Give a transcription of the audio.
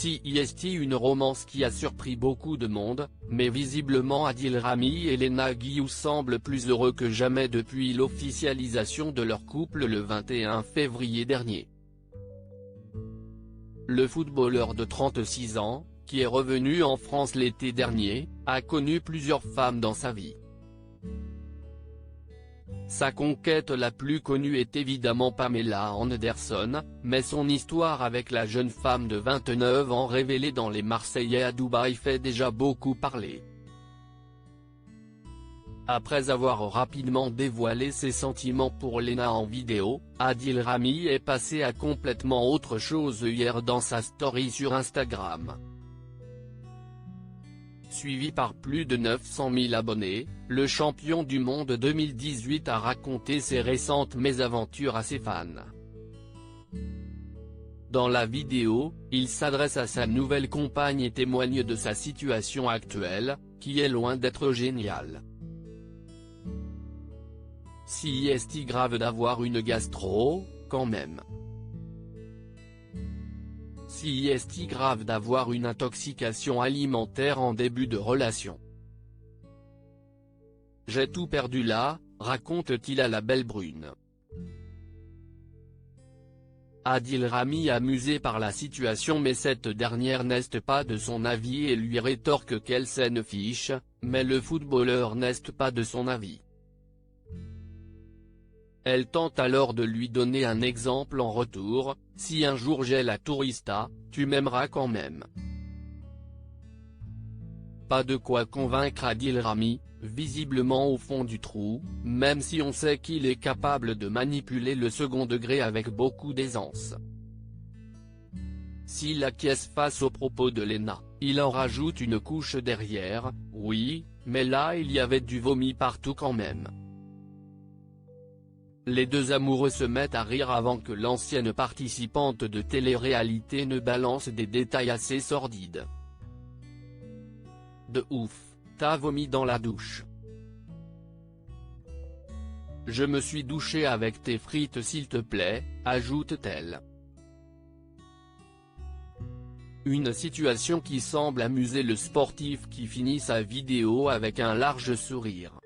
CIST, une romance qui a surpris beaucoup de monde, mais visiblement Adil Rami et Lena Guillou semblent plus heureux que jamais depuis l'officialisation de leur couple le 21 février dernier. Le footballeur de 36 ans, qui est revenu en France l'été dernier, a connu plusieurs femmes dans sa vie. Sa conquête la plus connue est évidemment Pamela Anderson, mais son histoire avec la jeune femme de 29 ans révélée dans Les Marseillais à Dubaï fait déjà beaucoup parler. Après avoir rapidement dévoilé ses sentiments pour Lena en vidéo, Adil Rami est passé à complètement autre chose hier dans sa story sur Instagram. Suivi par plus de 900 000 abonnés, le champion du monde 2018 a raconté ses récentes mésaventures à ses fans. Dans la vidéo, il s'adresse à sa nouvelle compagne et témoigne de sa situation actuelle, qui est loin d'être géniale. CIST, grave d'avoir une gastro, quand même. CIST, grave d'avoir une intoxication alimentaire en début de relation. J'ai tout perdu là, raconte-t-il à la Belle Brune. Adil Rami amusé par la situation, mais cette dernière n'est pas de son avis et lui rétorque qu'elle s'en fiche, mais le footballeur n'est pas de son avis. Elle tente alors de lui donner un exemple en retour: si un jour j'ai la tourista, tu m'aimeras quand même. Pas de quoi convaincre Adil Rami, visiblement au fond du trou, même si on sait qu'il est capable de manipuler le second degré avec beaucoup d'aisance. S'il acquiesce face aux propos de Lena, il en rajoute une couche derrière: oui, mais là il y avait du vomi partout quand même. Les deux amoureux se mettent à rire avant que l'ancienne participante de télé-réalité ne balance des détails assez sordides. De ouf, t'as vomi dans la douche. Je me suis douché avec tes frites s'il te plaît, ajoute-t-elle. Une situation qui semble amuser le sportif qui finit sa vidéo avec un large sourire.